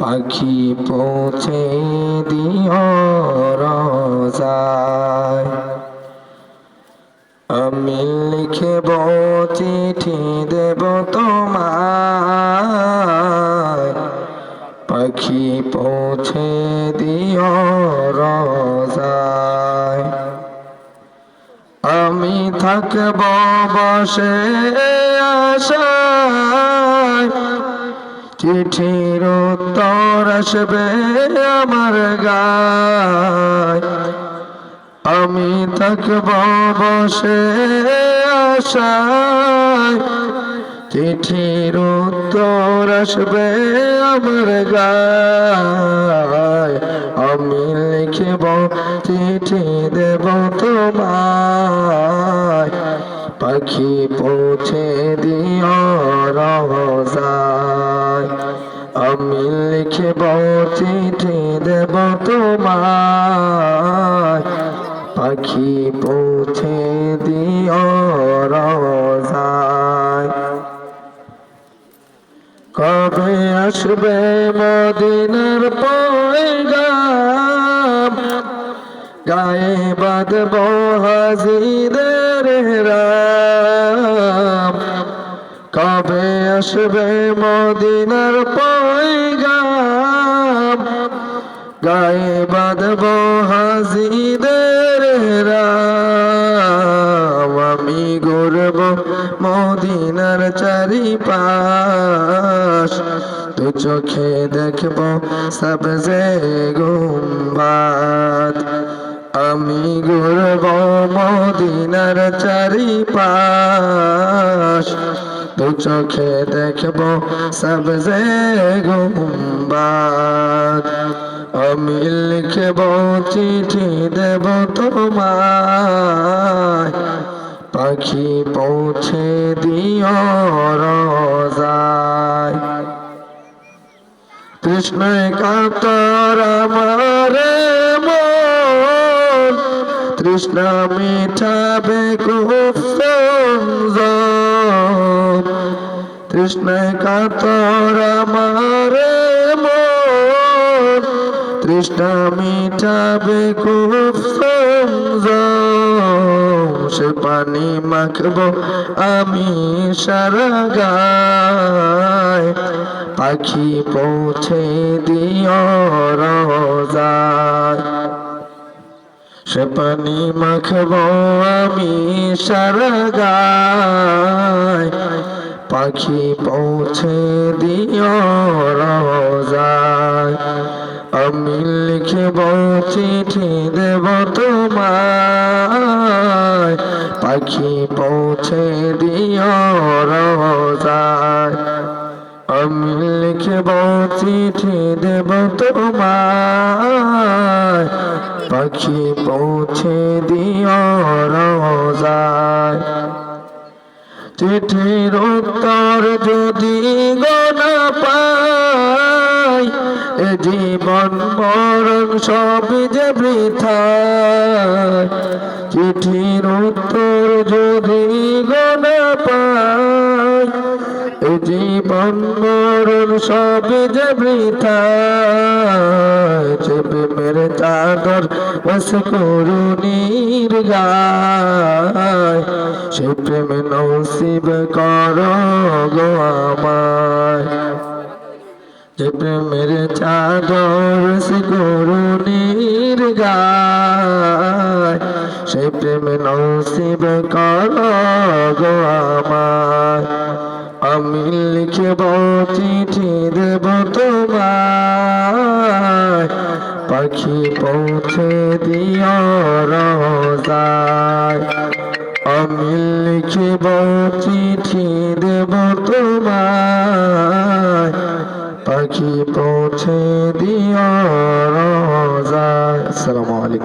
পাখি পৌঁছে দিও রোজায়। আমি লিখব চিঠি দেব তোমায়, পাখি পৌঁছে দিও রোজায়। আমি থাকব বসে আশায়, চিঠির উত্তর আসবে আমার গায়। আমি থাকব বসে আশায়, চিঠির উত্তর আসবে আমার গায়। আমি লিখব চিঠি দেব তোমায়, পাখি পৌঁছে দিও রোজায়। আমি লিখব চিঠি দেব তোমায়, পাখি পৌঁছে দিও রোজায়। কবে আসবে মদিনার পয়গাম, গায়ে বাঁধব হাজিদের রাম। কবে আসবে মদিনার পয়গাম, গায়ে বাঁধব হাজিদের রাম। আমি ঘুরব মদিনার চারিপাশ, দু চোখে দেখব সবজে গুম্বাদ। আমি ঘুরব মদিনার চারিপাশ, দু চোখে দেখব সবজে গুম্বাদ। আমি লিখব চিঠি দেব তোমায়, পাখি পৌঁছে দিও রোজায়। তৃষ্ণায় কাতর আমার মন, তৃষ্ণা মিটাবে খুব সংযম। তৃষ্ণায় কাতর আমার মন, তৃষ্ণা মিটাবে খুব সংযম। সে পানি মাখব আমি সারা গায়, পাখি পৌঁছে দিও রোজায়। সে পানি মাখব আমি সারা গায়, পাখি পৌঁছে দিও রোজায়। আমি লিখব চিঠি দেব তোমায়, পাখি পৌঁছে দিও রোজায়। আমি লিখব চিঠি দেব তোমায়, পাখি পৌঁছে দিও রোজায়। চিঠির উত্তর যদি গোনা পাই, এ জীবন মরণ সব যে বৃথা। চিঠির উত্তর যদি গোনা পাই, এ জীবন মরণ সব যে বৃথা। চেপে মেরে চাদর বস করুণীর গায়, সে প্রেম নসিব করো গো আমায়। যে প্রেমের চাদর সে করুণীর গায়, সে প্রেম নসিব করো গো আমায়। আমি লিখব চিঠি দেব তোমায়, পাখি পৌঁছে দিও রোজায়। আমি লিখব চিঠি দেব তোমায়, পাখি পৌঁছে দিও রোজায়। আসসালামু আলাইকুম।